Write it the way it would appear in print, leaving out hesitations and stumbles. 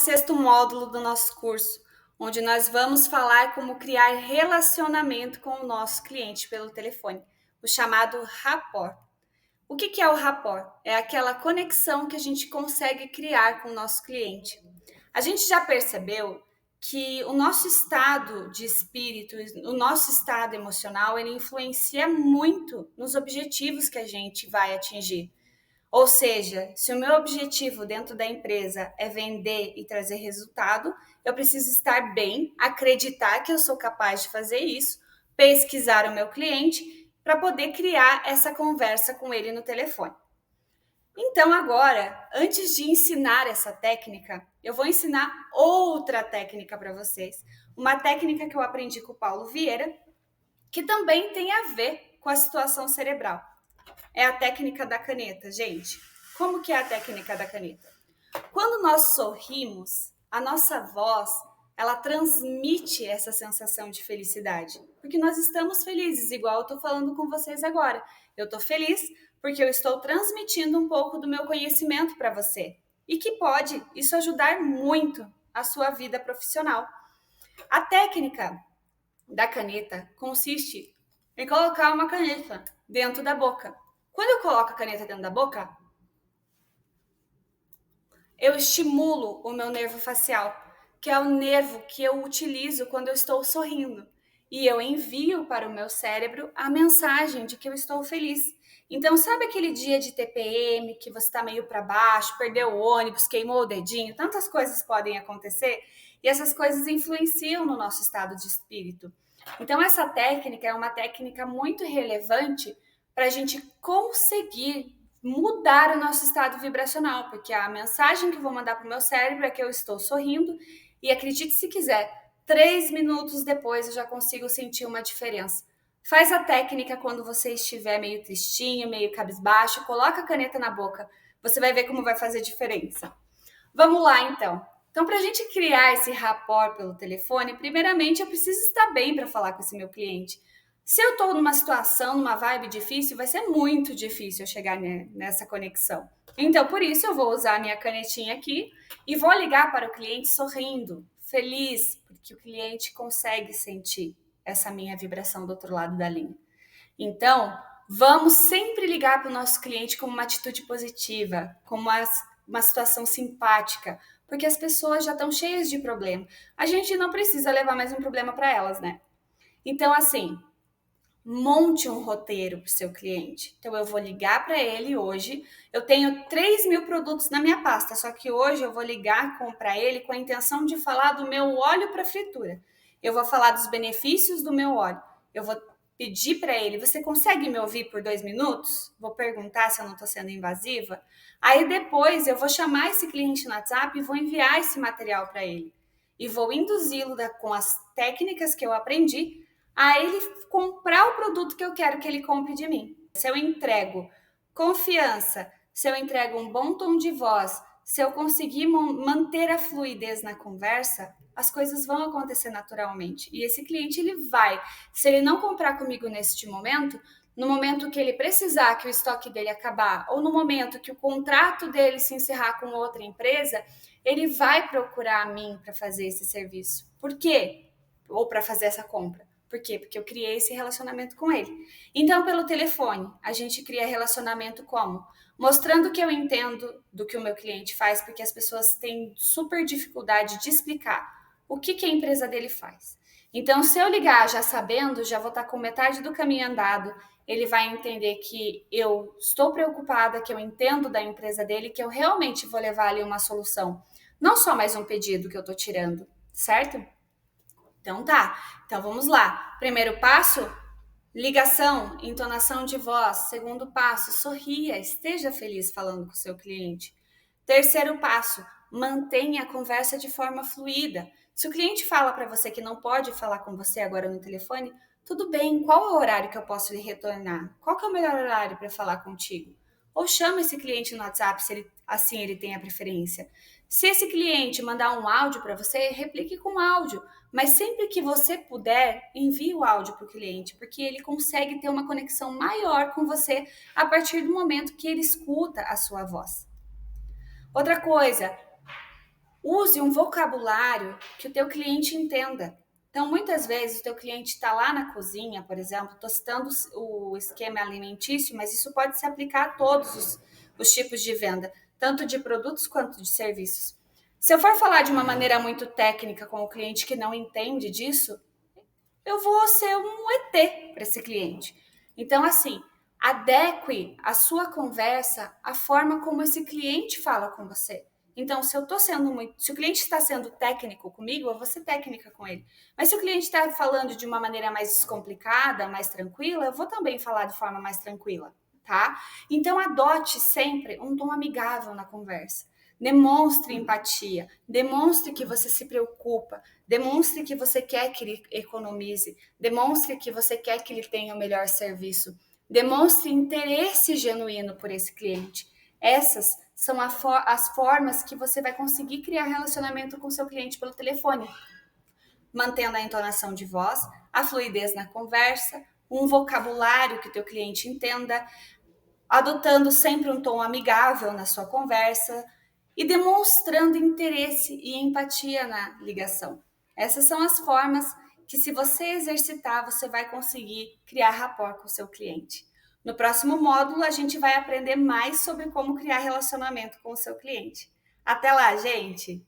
sexto módulo do nosso curso, onde nós vamos falar como criar relacionamento com o nosso cliente pelo telefone, o chamado rapport. O que é o rapport? É aquela conexão que a gente consegue criar com o nosso cliente. A gente já percebeu que o nosso estado de espírito, o nosso estado emocional, ele influencia muito nos objetivos que a gente vai atingir. Ou seja, se o meu objetivo dentro da empresa é vender e trazer resultado, eu preciso estar bem, acreditar que eu sou capaz de fazer isso, pesquisar o meu cliente para poder criar essa conversa com ele no telefone. Então, agora, antes de ensinar essa técnica, eu vou ensinar outra técnica para vocês. Uma técnica que eu aprendi com o Paulo Vieira, que também tem a ver com a situação cerebral. É a técnica da caneta, gente. Como que é a técnica da caneta? Quando nós sorrimos, a nossa voz, ela transmite essa sensação de felicidade, porque nós estamos felizes, igual eu estou falando com vocês agora. Eu estou feliz porque eu estou transmitindo um pouco do meu conhecimento para você e que pode isso ajudar muito a sua vida profissional. A técnica da caneta consiste em colocar uma caneta dentro da boca. Quando eu coloco a caneta dentro da boca, eu estimulo o meu nervo facial, que é o nervo que eu utilizo quando eu estou sorrindo. E eu envio para o meu cérebro a mensagem de que eu estou feliz. Então, sabe aquele dia de TPM que você está meio para baixo, perdeu o ônibus, queimou o dedinho? Tantas coisas podem acontecer e essas coisas influenciam no nosso estado de espírito. Então, essa técnica é uma técnica muito relevante para a gente conseguir mudar o nosso estado vibracional, porque a mensagem que eu vou mandar para o meu cérebro é que eu estou sorrindo e acredite se quiser, 3 minutos depois eu já consigo sentir uma diferença. Faz a técnica quando você estiver meio tristinho, meio cabisbaixo, coloca a caneta na boca, você vai ver como vai fazer diferença. Vamos lá então. Então, para a gente criar esse rapport pelo telefone, primeiramente eu preciso estar bem para falar com esse meu cliente. Se eu estou numa situação, numa vibe difícil, vai ser muito difícil eu chegar nessa conexão. Então, por isso, eu vou usar a minha canetinha aqui e vou ligar para o cliente sorrindo, feliz, porque o cliente consegue sentir essa minha vibração do outro lado da linha. Então, vamos sempre ligar para o nosso cliente com uma atitude positiva, com uma situação simpática, porque as pessoas já estão cheias de problema. A gente não precisa levar mais um problema para elas, né? Então, assim, monte um roteiro para o seu cliente. Então, eu vou ligar para ele hoje. Eu tenho 3.000 produtos na minha pasta, só que hoje eu vou ligar para ele com a intenção de falar do meu óleo para fritura. Eu vou falar dos benefícios do meu óleo. Eu vou pedir para ele, você consegue me ouvir por 2 minutos? Vou perguntar se eu não estou sendo invasiva. Aí depois eu vou chamar esse cliente no WhatsApp e vou enviar esse material para ele. E vou induzi-lo com as técnicas que eu aprendi a ele comprar o produto que eu quero que ele compre de mim. Se eu entrego confiança, se eu entrego um bom tom de voz, se eu conseguir manter a fluidez na conversa, as coisas vão acontecer naturalmente. E esse cliente, ele vai. Se ele não comprar comigo neste momento, no momento que ele precisar que o estoque dele acabar, ou no momento que o contrato dele se encerrar com outra empresa, ele vai procurar a mim para fazer esse serviço. Por quê? Ou para fazer essa compra. Por quê? Porque eu criei esse relacionamento com ele. Então, pelo telefone, a gente cria relacionamento como? Mostrando que eu entendo do que o meu cliente faz, porque as pessoas têm super dificuldade de explicar o que a empresa dele faz. Então, se eu ligar já sabendo, já vou estar com metade do caminho andado, ele vai entender que eu estou preocupada, que eu entendo da empresa dele, que eu realmente vou levar ali uma solução. Não só mais um pedido que eu estou tirando, certo? Então tá, então vamos lá. Primeiro passo, ligação, entonação de voz. Segundo passo, sorria, esteja feliz falando com o seu cliente. Terceiro passo, mantenha a conversa de forma fluida. Se o cliente fala para você que não pode falar com você agora no telefone, tudo bem, qual é o horário que eu posso lhe retornar? Qual que é o melhor horário para falar contigo? Ou chama esse cliente no WhatsApp, se ele, assim ele tem a preferência. Se esse cliente mandar um áudio para você, replique com áudio. Mas sempre que você puder, envie o áudio para o cliente, porque ele consegue ter uma conexão maior com você a partir do momento que ele escuta a sua voz. Outra coisa, Use um vocabulário que o teu cliente entenda. Então, muitas vezes, o teu cliente está lá na cozinha, por exemplo, tostando o esquema alimentício, mas isso pode se aplicar a todos os tipos de venda, tanto de produtos quanto de serviços. Se eu for falar de uma maneira muito técnica com o cliente que não entende disso, eu vou ser um ET para esse cliente. Então, assim, adeque a sua conversa à forma como esse cliente fala com você. Então, se eu estou sendo muito. Se o cliente está sendo técnico comigo, eu vou ser técnica com ele. Mas se o cliente está falando de uma maneira mais descomplicada, mais tranquila, eu vou também falar de forma mais tranquila, tá? Então, adote sempre um tom amigável na conversa. Demonstre empatia, demonstre que você se preocupa, demonstre que você quer que ele economize, demonstre que você quer que ele tenha o melhor serviço, demonstre interesse genuíno por esse cliente. Essas são as formas que você vai conseguir criar relacionamento com seu cliente pelo telefone, mantendo a entonação de voz, a fluidez na conversa, um vocabulário que o teu cliente entenda, adotando sempre um tom amigável na sua conversa e demonstrando interesse e empatia na ligação. Essas são as formas que, se você exercitar, você vai conseguir criar rapport com o seu cliente. No próximo módulo, a gente vai aprender mais sobre como criar relacionamento com o seu cliente. Até lá, gente!